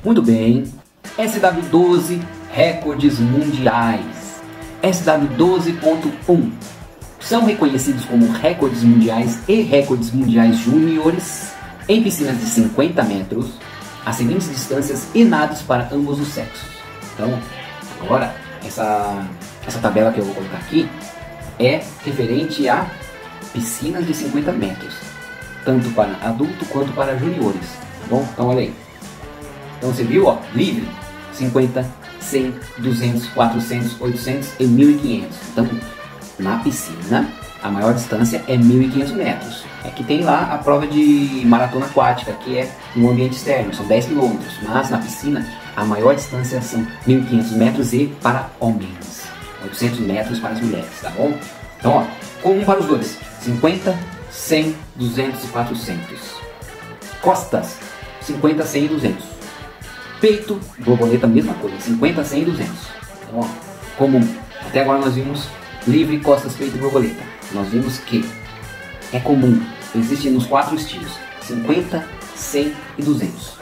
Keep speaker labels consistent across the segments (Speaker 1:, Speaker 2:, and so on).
Speaker 1: Muito bem. SW12 recordes mundiais. SW12.1 são reconhecidos como recordes mundiais e recordes mundiais júniores em piscinas de 50 metros, as seguintes distâncias e nados para ambos os sexos. Então, agora, essa tabela que eu vou colocar aqui é referente a piscinas de 50 metros, tanto para adulto quanto para juniores, tá bom? Então, olha aí. Então, você viu, ó, livre, 50, 100, 200, 400, 800 e 1.500. Então, na piscina, a maior distância é 1.500 metros. É que tem lá a prova de maratona aquática, que é no ambiente externo, são 10 km. Mas na piscina, a maior distância são 1.500 metros e para homens, 800 metros para as mulheres, tá bom? Então, ó, comum para os dois, 50, 100, 200 e 400. Costas, 50, 100 e 200. Peito, borboleta, mesma coisa, 50, 100 e 200. Então, ó, comum. Até agora nós vimos livre, costas, peito e borboleta. Nós vimos que é comum, existe nos 4 estilos, 50, 100 e 200.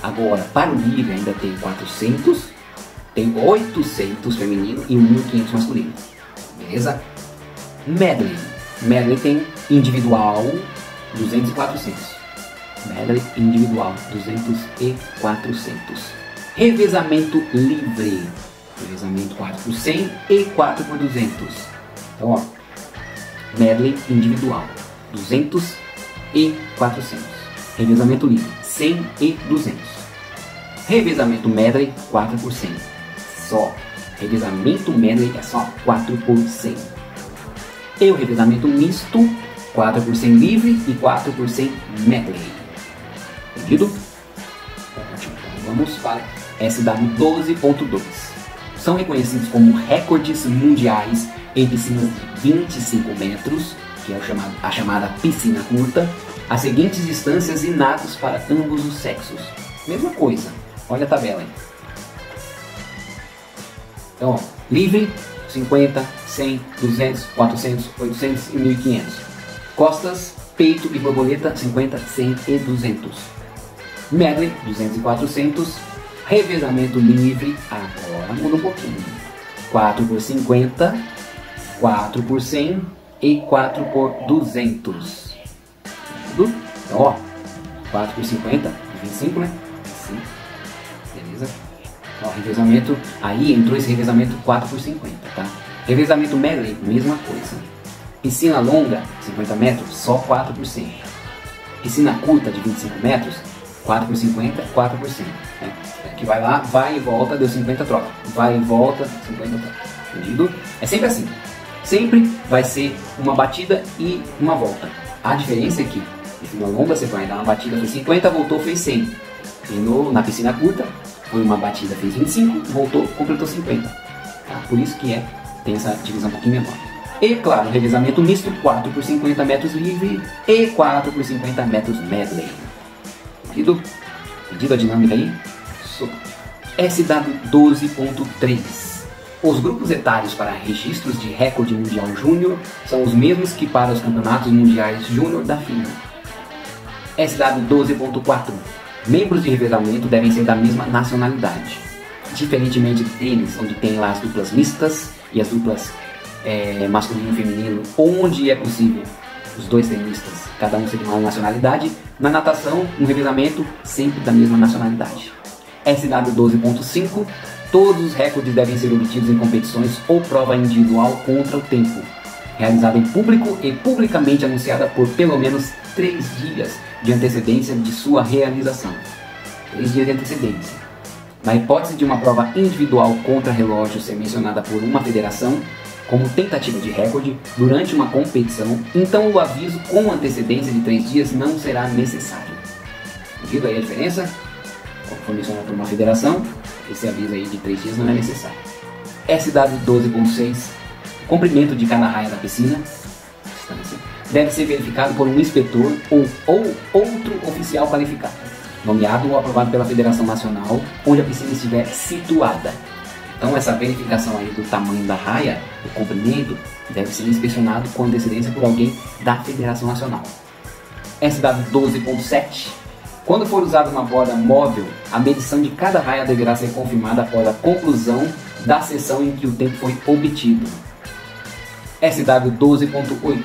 Speaker 1: Agora, para o livre ainda tem 400, tem 800 feminino e 1.500 masculino. Beleza? Medley. Medley tem individual, 200 e 400. Medley individual, 200 e 400. Revezamento livre. Revezamento 4 por 100 e 4 por 200. Então, ó, medley individual, 200 e 400. Revezamento livre, 100 e 200. Revezamento medley, 4 por 100. Só. Revezamento medley é só 4 por 100. E o revezamento misto, 4 por 100 livre e 4 por 100 medley. Entendido? Ótimo. Então vamos para SW12.2. São reconhecidos como recordes mundiais em piscinas de 25 metros, que é a chamada piscina curta, as seguintes distâncias e nados para ambos os sexos. Mesma coisa, olha a tabela aí. Então, ó, livre, 50, 100, 200, 400, 800 e 1.500. Costas, peito e borboleta, 50, 100 e 200. Medley, 200 e 400. Revezamento livre, agora muda um pouquinho. 4 por 50, 4 por 100 e 4 por 200. Tudo? Então, ó, 4 por 50, 25, né? Assim. Beleza? Ó, revezamento, aí entrou esse revezamento 4 por 50, tá? Revezamento medley, mesma coisa. Piscina longa, 50 metros, só 4 por 100. Piscina curta de 25 metros, 4 por 50, 4 por 100. Né? Que vai lá, vai e volta, deu 50 troca. Vai e volta, 50 troca. Entendido? É sempre assim. Sempre vai ser uma batida e uma volta. A diferença é que piscina longa você vai dar uma batida, fez 50, voltou, fez 100. E na piscina curta, foi uma batida, fez 25, voltou, completou 50. Tá? Por isso que tem essa divisão um pouquinho menor. E claro, revezamento misto, 4 por 50 metros livre e 4 por 50 metros medley. Entendido? Entendido a dinâmica aí? SW12.3. Os grupos etários para registros de recorde mundial júnior são os mesmos que para os campeonatos mundiais júnior da FINA. SW12.4. Membros de revezamento devem ser da mesma nacionalidade. Diferentemente de tênis, onde tem lá as duplas mistas e as duplas masculino e feminino, onde é possível os dois tenistas, cada um ser de uma nacionalidade, na natação, no revezamento, sempre da mesma nacionalidade. SW12.5. Todos os recordes devem ser obtidos em competições ou prova individual contra o tempo, realizada em público e publicamente anunciada por pelo menos 3 dias de antecedência de sua realização. 3 dias de antecedência. Na hipótese de uma prova individual contra relógio ser mencionada por uma federação como tentativa de recorde durante uma competição, então o aviso com antecedência de 3 dias não será necessário. Entendido aí a diferença? Como foi mencionado por uma federação, esse aviso aí de 3 dias não é necessário. SW12.6. Comprimento de cada raia da piscina deve ser verificado por um inspetor ou outro oficial qualificado, nomeado ou aprovado pela Federação Nacional, onde a piscina estiver situada. Então essa verificação aí do tamanho da raia, do comprimento, deve ser inspecionado com antecedência por alguém da Federação Nacional. SW12.7. Quando for usada uma bola móvel, a medição de cada raia deverá ser confirmada após a conclusão da sessão em que o tempo foi obtido. SW 12.8.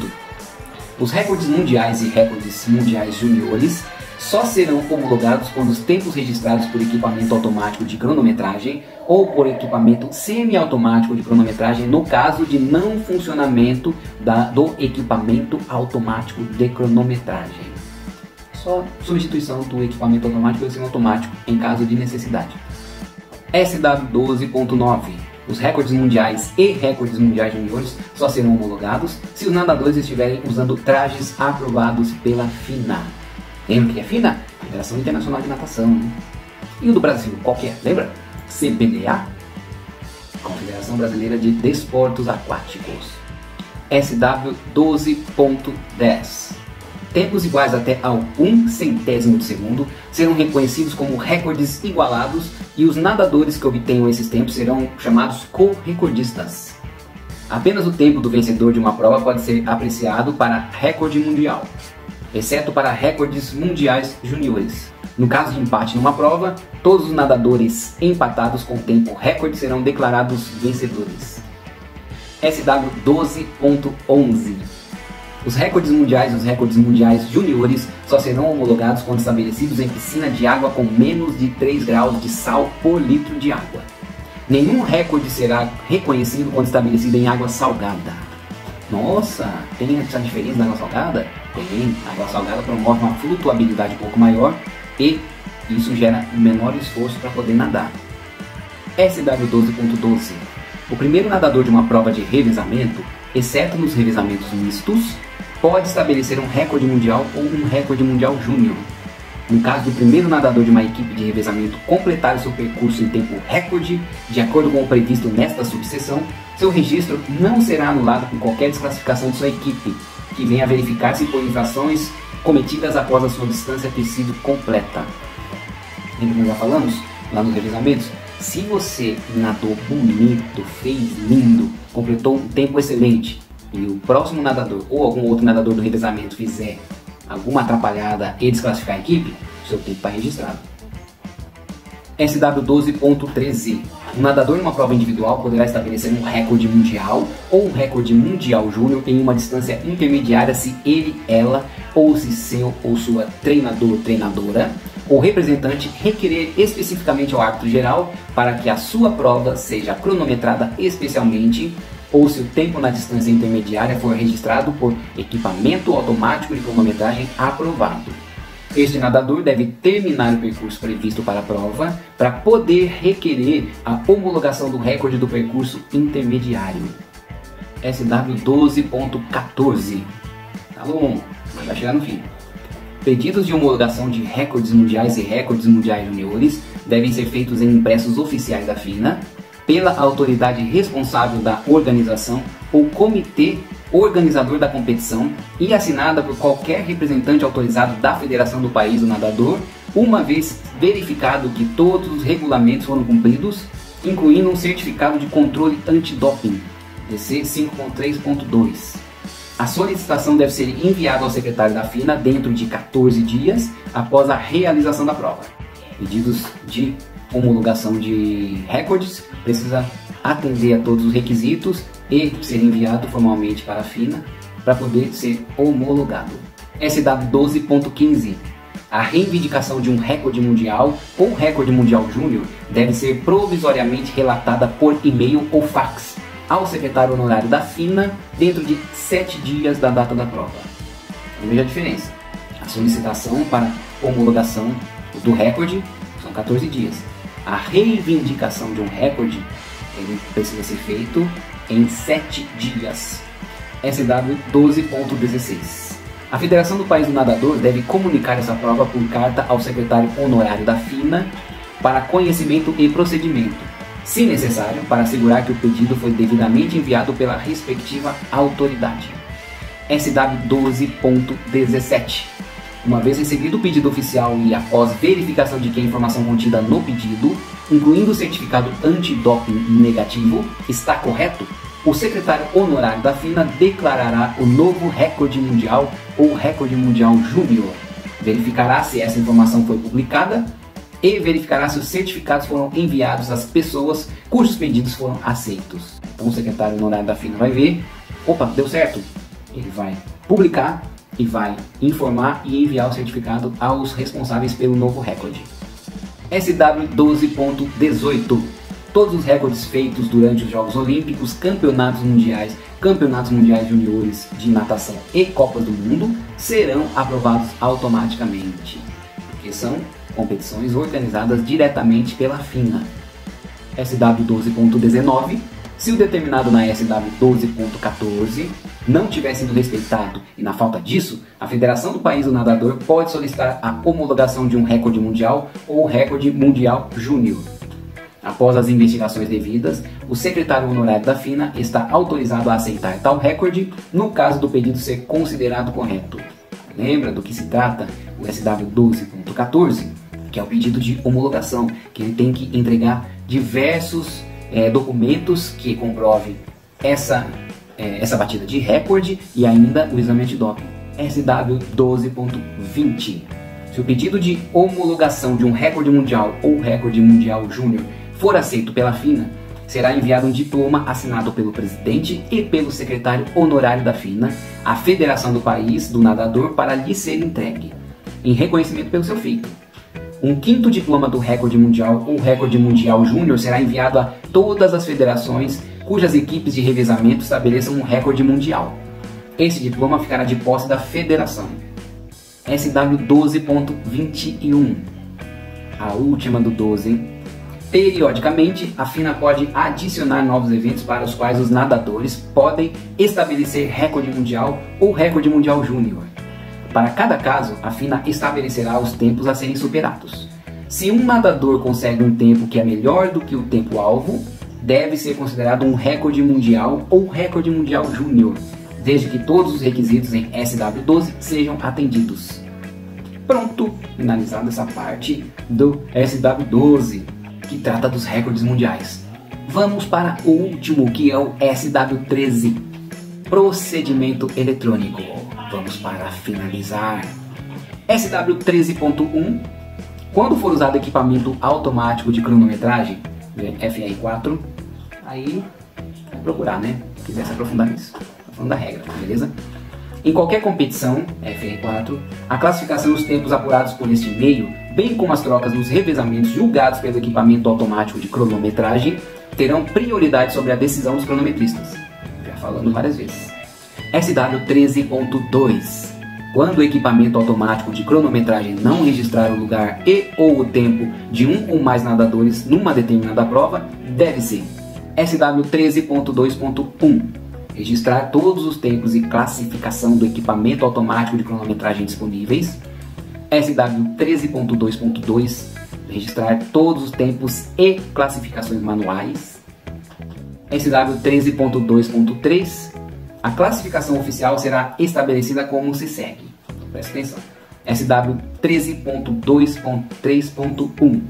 Speaker 1: Os recordes mundiais e recordes mundiais juniores só serão homologados quando os tempos registrados por equipamento automático de cronometragem ou por equipamento semiautomático de cronometragem, no caso de não funcionamento do equipamento automático de cronometragem. Só substituição do equipamento automático pelo semiautomático em caso de necessidade. SW 12.9. Os recordes mundiais e recordes mundiais juniores só serão homologados se os nadadores estiverem usando trajes aprovados pela FINA. Lembra que é FINA? Federação Internacional de Natação. Né? E o do Brasil, qual que é? Lembra? CBDA? Confederação Brasileira de Desportos Aquáticos. SW 12.10. Tempos iguais até ao 1/100º de segundo serão reconhecidos como recordes igualados e os nadadores que obtenham esses tempos serão chamados co-recordistas. Apenas o tempo do vencedor de uma prova pode ser apreciado para recorde mundial, exceto para recordes mundiais juniores. No caso de empate numa prova, todos os nadadores empatados com tempo recorde serão declarados vencedores. SW 12.11. Os recordes mundiais e os recordes mundiais juniores só serão homologados quando estabelecidos em piscina de água com menos de 3 graus de sal por litro de água. Nenhum recorde será reconhecido quando estabelecido em água salgada. Nossa, tem essa diferença na água salgada? Tem. A água salgada promove uma flutuabilidade um pouco maior e isso gera menor esforço para poder nadar. SW 12.12. O primeiro nadador de uma prova de revezamento, exceto nos revezamentos mistos, pode estabelecer um recorde mundial ou um recorde mundial júnior. No caso do primeiro nadador de uma equipe de revezamento completar seu percurso em tempo recorde, de acordo com o previsto nesta subseção, seu registro não será anulado por qualquer desclassificação de sua equipe, que venha a verificar-se por infrações cometidas após a sua distância ter sido completa. Lembra que nós já falamos lá nos revezamentos? Se você nadou bonito, fez lindo, completou um tempo excelente e o próximo nadador ou algum outro nadador do revezamento fizer alguma atrapalhada e desclassificar a equipe, seu tempo está registrado. SW 12.13. Um nadador em uma prova individual poderá estabelecer um recorde mundial ou um recorde mundial júnior em uma distância intermediária se ele, ela ou se seu ou sua treinador, treinadora ou representante requerer especificamente ao árbitro geral para que a sua prova seja cronometrada especialmente ou se o tempo na distância intermediária for registrado por equipamento automático de cronometragem aprovado. Este nadador deve terminar o percurso previsto para a prova para poder requerer a homologação do recorde do percurso intermediário. SW 12.14. Tá bom, vai chegar no fim. Pedidos de homologação de recordes mundiais e recordes mundiais juniores devem ser feitos em impressos oficiais da FINA, pela autoridade responsável da organização ou comitê organizador da competição e assinada por qualquer representante autorizado da federação do país do nadador, uma vez verificado que todos os regulamentos foram cumpridos, incluindo um certificado de controle antidoping, DC 5.3.2. A solicitação deve ser enviada ao secretário da FINA dentro de 14 dias após a realização da prova. Pedidos de homologação de recordes precisa atender a todos os requisitos e ser enviado formalmente para a FINA para poder ser homologado. SW 12.15. A reivindicação de um recorde mundial ou recorde mundial júnior deve ser provisoriamente relatada por e-mail ou fax ao secretário honorário da FINA dentro de 7 dias da data da prova. Veja a diferença. A solicitação para homologação do recorde são 14 dias. A reivindicação de um recorde ele precisa ser feito em 7 dias. SW 12.16. A Federação do País do Nadador deve comunicar essa prova por carta ao secretário honorário da FINA para conhecimento e procedimento, se necessário, para assegurar que o pedido foi devidamente enviado pela respectiva autoridade. SW 12.17. Uma vez recebido o pedido oficial e após verificação de que a informação contida no pedido, incluindo o certificado antidoping negativo, está correto, o secretário honorário da FINA declarará o novo recorde mundial ou recorde mundial júnior, verificará se essa informação foi publicada e verificará se os certificados foram enviados às pessoas cujos pedidos foram aceitos. Então o secretário honorário da FINA vai ver, opa, deu certo, ele vai publicar e vai informar e enviar o certificado aos responsáveis pelo novo recorde. SW 12.18. Todos os recordes feitos durante os Jogos Olímpicos, Campeonatos Mundiais Juniores de Natação e Copas do Mundo serão aprovados automaticamente, porque são competições organizadas diretamente pela FINA. SW 12.19. Se o determinado na SW 12.14 não tiver sido respeitado e na falta disso, a federação do país do nadador pode solicitar a homologação de um recorde mundial ou recorde mundial júnior. Após as investigações devidas, o secretário honorário da FINA está autorizado a aceitar tal recorde no caso do pedido ser considerado correto. Lembra do que se trata o SW 12.14, que é o pedido de homologação, que ele tem que entregar diversos documentos que comprovem essa batida de recorde e ainda o exame antidoping. SW 12.20. Se o pedido de homologação de um recorde mundial ou recorde mundial júnior for aceito pela FINA, será enviado um diploma assinado pelo presidente e pelo secretário honorário da FINA à federação do país do nadador para lhe ser entregue, em reconhecimento pelo seu feito. Um quinto diploma do recorde mundial ou recorde mundial júnior será enviado a todas as federações cujas equipes de revezamento estabeleçam um recorde mundial. Esse diploma ficará de posse da federação. SW 12.21. A última do 12. Periodicamente, a FINA pode adicionar novos eventos para os quais os nadadores podem estabelecer recorde mundial ou recorde mundial júnior. Para cada caso, a FINA estabelecerá os tempos a serem superados. Se um nadador consegue um tempo que é melhor do que o tempo-alvo, deve ser considerado um recorde mundial ou recorde mundial júnior, desde que todos os requisitos em SW12 sejam atendidos. Pronto, finalizada essa parte do SW12, que trata dos recordes mundiais. Vamos para o último, que é o SW13, procedimento eletrônico. Vamos para finalizar. SW 13.1. Quando for usado equipamento automático de cronometragem, FR4, aí vai procurar, né? Se quiser se aprofundar nisso. Tô falando da regra, beleza? Em qualquer competição, FR4, a classificação e os tempos apurados por este meio, bem como as trocas nos revezamentos julgados pelo equipamento automático de cronometragem, terão prioridade sobre a decisão dos cronometristas. Já falando várias vezes. SW 13.2. Quando o equipamento automático de cronometragem não registrar o lugar e ou o tempo de um ou mais nadadores numa determinada prova, deve ser SW 13.2.1. Registrar todos os tempos e classificação do equipamento automático de cronometragem disponíveis. SW 13.2.2. Registrar todos os tempos e classificações manuais. SW 13.2.3. A classificação oficial será estabelecida como se segue. Presta atenção. SW 13.2.3.1.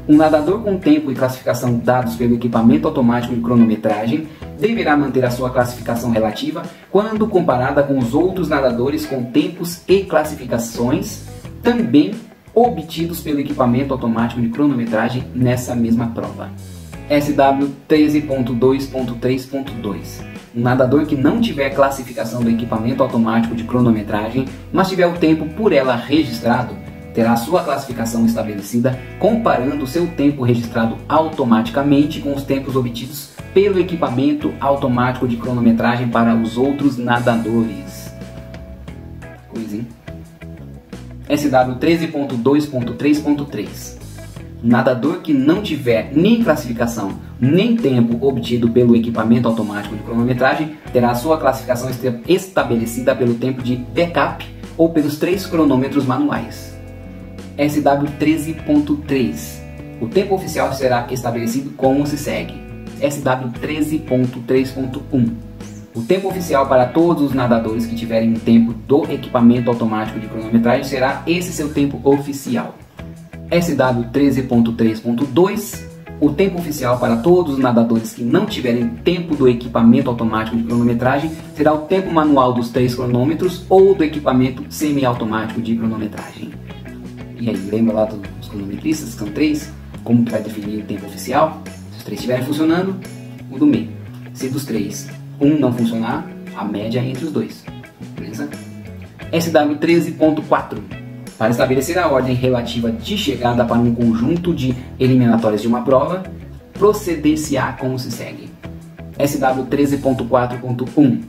Speaker 1: Um nadador com tempo e classificação dados pelo equipamento automático de cronometragem deverá manter a sua classificação relativa quando comparada com os outros nadadores com tempos e classificações também obtidos pelo equipamento automático de cronometragem nessa mesma prova. SW 13.2.3.2. Um nadador que não tiver classificação do equipamento automático de cronometragem, mas tiver o tempo por ela registrado, terá sua classificação estabelecida comparando seu tempo registrado automaticamente com os tempos obtidos pelo equipamento automático de cronometragem para os outros nadadores. Coisa, hein? SW 13.2.3.3. Nadador que não tiver nem classificação nem tempo obtido pelo equipamento automático de cronometragem terá sua classificação estabelecida pelo tempo de backup ou pelos 3 cronômetros manuais. SW 13.3. O tempo oficial será estabelecido como se segue. SW 13.3.1. O tempo oficial para todos os nadadores que tiverem um tempo do equipamento automático de cronometragem será esse seu tempo oficial. SW 13.3.2. O tempo oficial para todos os nadadores que não tiverem tempo do equipamento automático de cronometragem será o tempo manual dos 3 cronômetros ou do equipamento semiautomático de cronometragem. E aí, lembra lá dos cronometristas, são 3? Como que vai definir o tempo oficial? Se os 3 estiverem funcionando, o do meio. Se dos 3, um não funcionar, a média é entre os 2. Beleza? SW 13.4. Para estabelecer a ordem relativa de chegada para um conjunto de eliminatórias de uma prova, proceder-se-á como se segue. SW 13.4.1.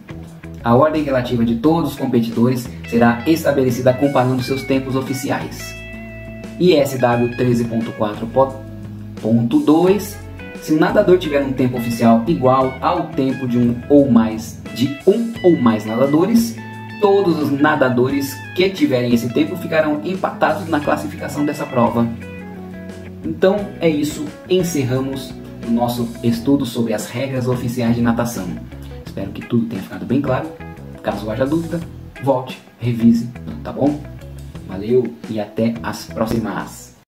Speaker 1: A ordem relativa de todos os competidores será estabelecida comparando seus tempos oficiais. E SW 13.4.2. Se o nadador tiver um tempo oficial igual ao tempo de um ou mais nadadores, todos os nadadores que tiverem esse tempo ficarão empatados na classificação dessa prova. Então é isso, encerramos o nosso estudo sobre as regras oficiais de natação. Espero que tudo tenha ficado bem claro. Caso haja dúvida, volte, revise, tá bom? Valeu e até as próximas!